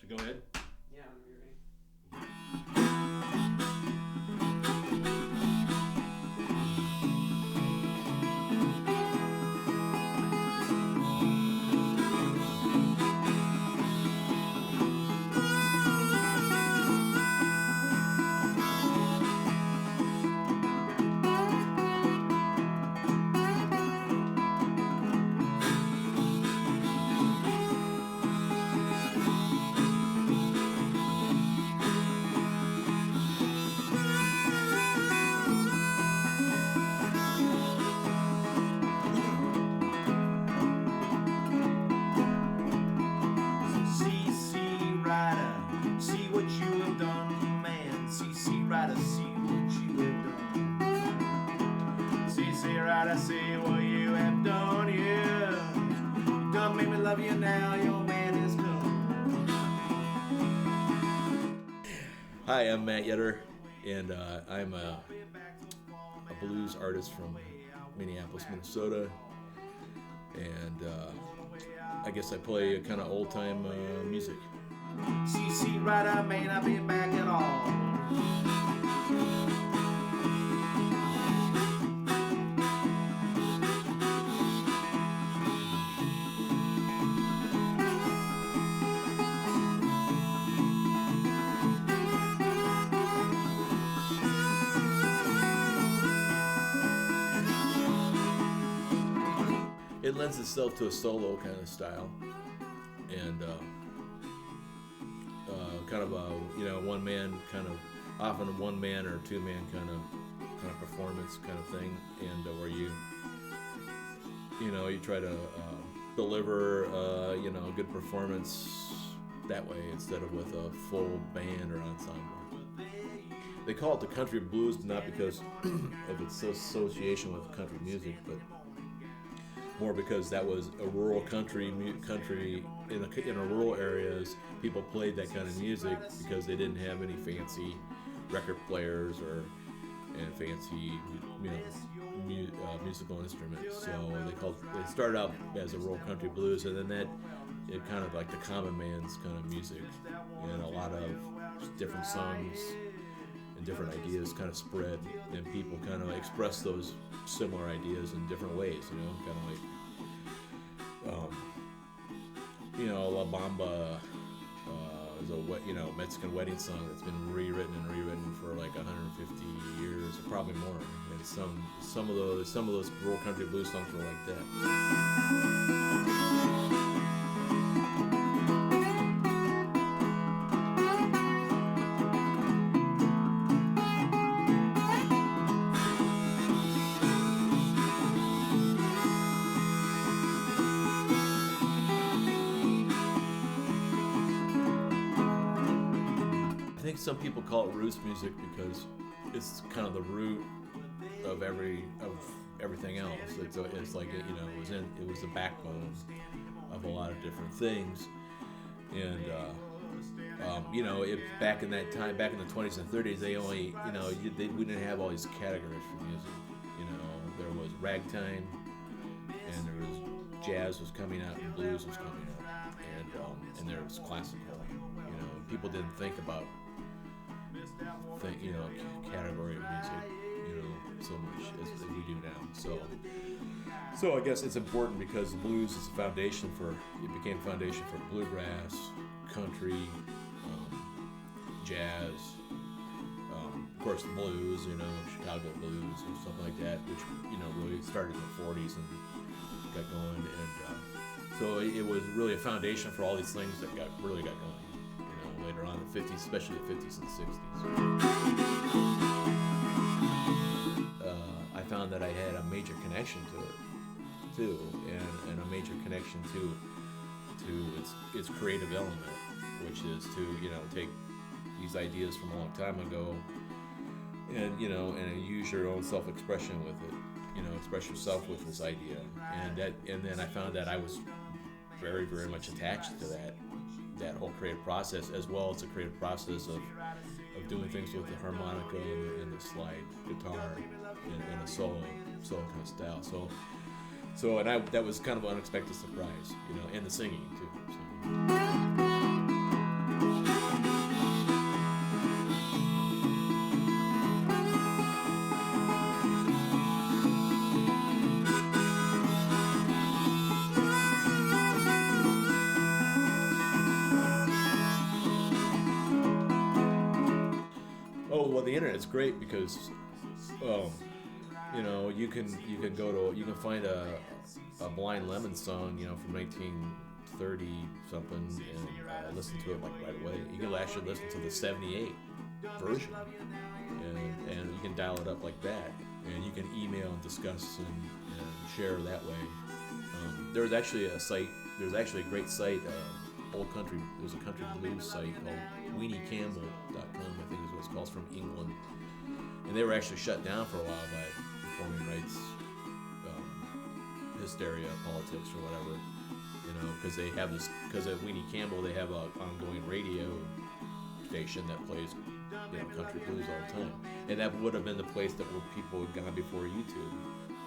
Should we go ahead? Yeah, whenever you're ready. CC Rider, see what you have done, man. CC Rider, see what you have done. CC Rider, see what you have done, yeah. You done made me love you now, your man is come. Hi, I'm Matt Yetter, and I'm a blues artist from Minneapolis, Minnesota, and I guess I play kind of old-time music. CC Rider may not be back at all. It lends itself to a solo kind of style, and kind of a one man kind of, often a one man or two man kind of performance kind of thing, and where you try to deliver a good performance that way instead of with a full band or ensemble. They call it the country blues not because of its association with country music, but more because that was a rural country in a rural areas. People played that kind of music because they didn't have any fancy record players and fancy musical instruments. So they started out as a rural country blues, and then it kind of like the common man's kind of music, and a lot of different songs and different ideas kind of spread, and people kind of express those similar ideas in different ways, kind of like La Bamba is a Mexican wedding song that's been rewritten for like 150 years or probably more, and some of those rural country blues songs were like that. I think some people call it roots music because it's kind of the root of everything else. It's like it was the backbone of a lot of different things, and back in that time, back in the 20s and 30s, they only we didn't have all these categories for music. There was ragtime, and there was jazz was coming out, and blues was coming out, and there was classical. People didn't think about category of music, so much as we do now. So I guess it's important because the blues is became a foundation for bluegrass, country, jazz, of course the blues, Chicago blues and stuff like that, which really started in the 40s and got going, and so it was really a foundation for all these things that really got going. Later on in the 50s, especially the 50s and 60s. I found that I had a major connection to it, too, and a major connection to its creative element, which is to, take these ideas from a long time ago and use your own self-expression with it, express yourself with this idea. And then I found that I was very, very much attached to that whole creative process, as well as the creative process of doing things with the harmonica and the slide guitar in a solo kind of style. So that was kind of an unexpected surprise, and the singing too. So. well, the internet's great because, you can find a Blind Lemon song, from 1930 something, and listen to it like right away. You can actually listen to the '78 version, and you can dial it up like that, and you can email and discuss and share that way. There's actually a site. There's actually a great site. There's a country blues site called WeenieCampbell.com, I think is what it's called, from England, and they were actually shut down for a while by performing rights hysteria, politics, or whatever, because they have this. Because at Weenie Campbell, they have an ongoing radio station that plays, country blues all the time, and that would have been the place that where people had gone before YouTube,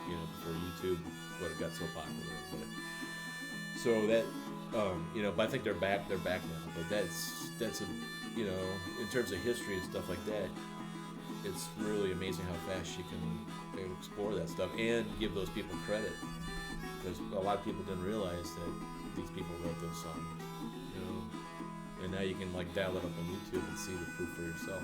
before YouTube would have got so popular. But so that, but I think they're back now. But that's a, in terms of history and stuff like that, it's really amazing how fast you can explore that stuff and give those people credit, because a lot of people didn't realize that these people wrote those songs, and now you can dial it up on YouTube and see the proof for yourself.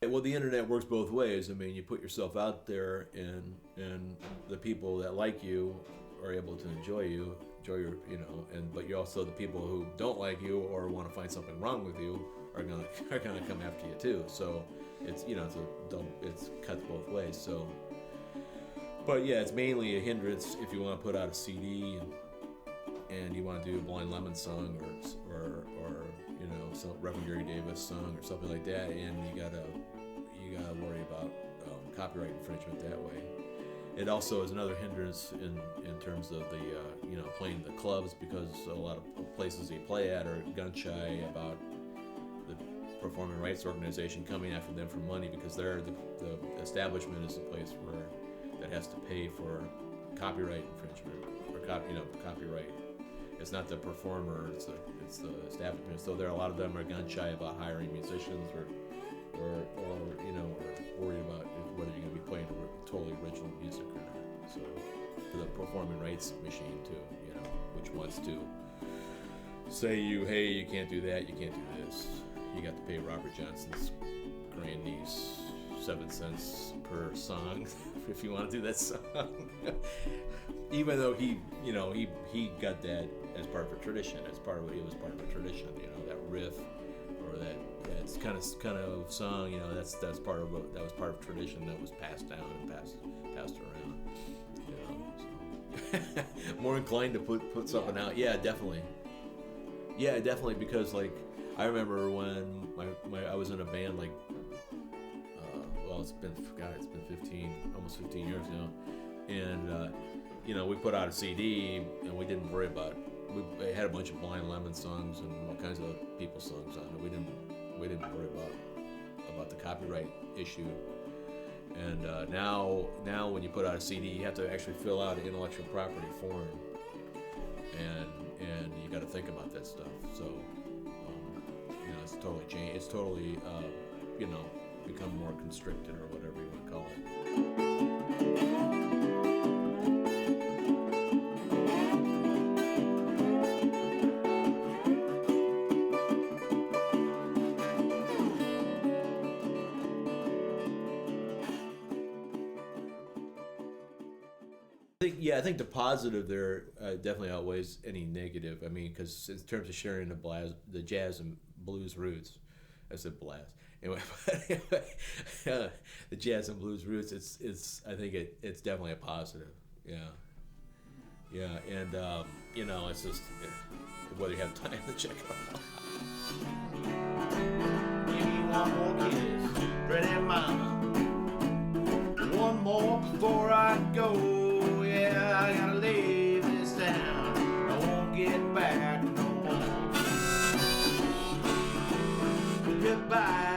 Well, the internet works both ways. I mean, you put yourself out there, and the people that like you are able to enjoy your, but you also, the people who don't like you or want to find something wrong with you are gonna come after you too. So it's it's cuts both ways. So, but yeah, it's mainly a hindrance if you want to put out a CD and you want to do a Blind Lemon song or some Reverend Gary Davis song or something like that, and you gotta worry about copyright infringement that way. It also is another hindrance in terms of the playing the clubs, because a lot of places they play at are gun shy about the performing rights organization coming after them for money, because the establishment is a place that has to pay for copyright infringement or copyright. It's not the performer; it's the establishment. So a lot of them are gun shy about hiring musicians or worried about whether you're going to be playing totally original music or not. So for the performing rights machine too, which wants to say hey, you can't do that, you can't do this. You got to pay Robert Johnson's grandniece 7 cents per song if you want to do that song. Even though he got that as part of a tradition, it was part of a tradition, that riff or that's kind of song, that was part of tradition that was passed down and passed around. So. More inclined to put something out. Yeah, definitely. Yeah, definitely, because I remember when I was in a band it's been almost 15 years now, and we put out a CD and we didn't worry about it. We had a bunch of Blind Lemon songs and all kinds of people's songs on it. We didn't worry about the copyright issue. And now when you put out a CD, you have to actually fill out an intellectual property form, and you got to think about that stuff. So it's totally changed. It's totally become more constricted, or whatever you want to call it. I think the positive there definitely outweighs any negative. I mean, because in terms of sharing the jazz and blues roots, I said blast. Anyway, the jazz and blues roots, it's I think it's definitely a positive. Yeah, and it's just whether you have time to check it out. Give me one more kiss, pretty mama. One more before I go. Yeah, I gotta leave this town. I won't get back no more. Goodbye.